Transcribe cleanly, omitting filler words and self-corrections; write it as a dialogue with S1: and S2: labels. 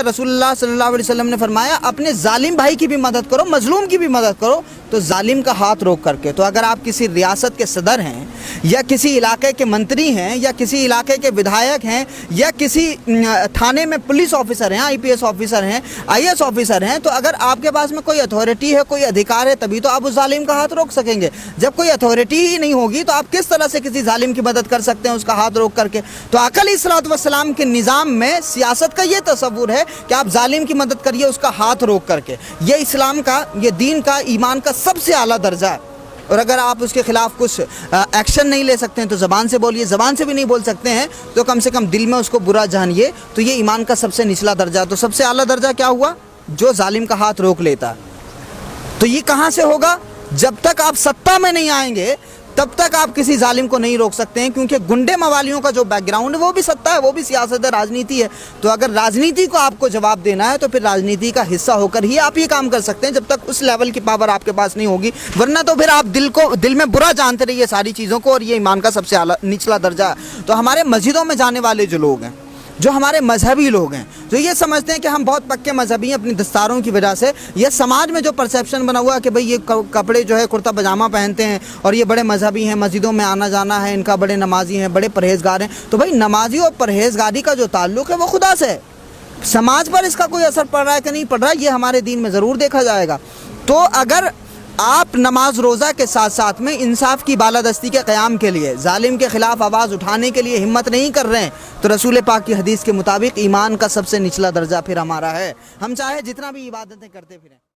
S1: رسول اللہ صلی اللہ علیہ وسلم نے فرمایا اپنے ظالم بھائی کی بھی مدد کرو، مظلوم کی بھی مدد کرو، تو ظالم کا ہاتھ روک کر کے۔ تو اگر آپ کسی ریاست کے صدر ہیں یا کسی علاقے کے منتری ہیں یا کسی علاقے کے ودھایک ہیں یا کسی تھانے میں پولیس آفیسر ہیں، IPS آفیسر ہیں، IAS آفیسر ہیں، تو اگر آپ کے پاس میں کوئی اتھارٹی ہے، کوئی ادھیکار ہے، تبھی تو آپ اس ظالم کا ہاتھ روک سکیں گے۔ جب کوئی اتھارٹی ہی نہیں ہوگی تو آپ کس طرح سے کسی ظالم کی مدد کر سکتے ہیں اس کا ہاتھ روک کر کے؟ تو آقا علیہ الصلوۃ والسلام کے نظام میں سیاست کا یہ تصور ہے کہ آپ ظالم کی مدد کریے اس کا ہاتھ روک کر کے۔ یہ اسلام کا، یہ دین کا، ایمان کا سب سے اعلیٰ درجہ ہے۔ اور اگر آپ اس کے خلاف کچھ ایکشن نہیں لے سکتے ہیں تو زبان سے بولیے، زبان سے بھی نہیں بول سکتے ہیں تو کم سے کم دل میں اس کو برا جانیے۔ تو یہ ایمان کا سب سے نچلا درجہ۔ تو سب سے اعلیٰ درجہ کیا ہوا؟ جو ظالم کا ہاتھ روک لیتا۔ تو یہ کہاں سے ہوگا؟ جب تک آپ سطح میں نہیں آئیں گے تب تک آپ کسی ظالم کو نہیں روک سکتے ہیں، کیونکہ گنڈے موالیوں کا جو بیک گراؤنڈ ہے وہ بھی سطح ہے، وہ بھی سیاست ہے، راجنیتی ہے۔ تو اگر راجنیتی کو آپ کو جواب دینا ہے تو پھر راجنیتی کا حصہ ہو کر ہی آپ یہ کام کر سکتے ہیں، جب تک اس لیول کی پاور آپ کے پاس نہیں ہوگی، ورنہ تو پھر آپ دل میں برا جانتے رہیے ساری چیزوں کو، اور یہ ایمان کا سب سے نچلا درجہ ہے۔ تو ہمارے مسجدوں میں جانے والے جو لوگ ہیں، جو ہمارے مذہبی لوگ ہیں، جو یہ سمجھتے ہیں کہ ہم بہت پکے مذہبی ہیں اپنی دستاروں کی وجہ سے، یہ سماج میں جو پرسیپشن بنا ہوا ہے کہ بھئی یہ کپڑے جو ہے کرتا پاجامہ پہنتے ہیں اور یہ بڑے مذہبی ہیں، مسجدوں میں آنا جانا ہے ان کا، بڑے نمازی ہیں، بڑے پرہیزگار ہیں، تو بھئی نمازی اور پرہیزگاری کا جو تعلق ہے وہ خدا سے ہے۔ سماج پر اس کا کوئی اثر پڑ رہا ہے کہ نہیں پڑ رہا ہے، یہ ہمارے دین میں ضرور دیکھا جائے گا۔ تو اگر آپ نماز روزہ کے ساتھ ساتھ میں انصاف کی بالادستی کے قیام کے لیے، ظالم کے خلاف آواز اٹھانے کے لیے ہمت نہیں کر رہے ہیں، تو رسول پاک کی حدیث کے مطابق ایمان کا سب سے نچلا درجہ پھر ہمارا ہے۔ ہم چاہے جتنا بھی عبادتیں کرتے پھریں۔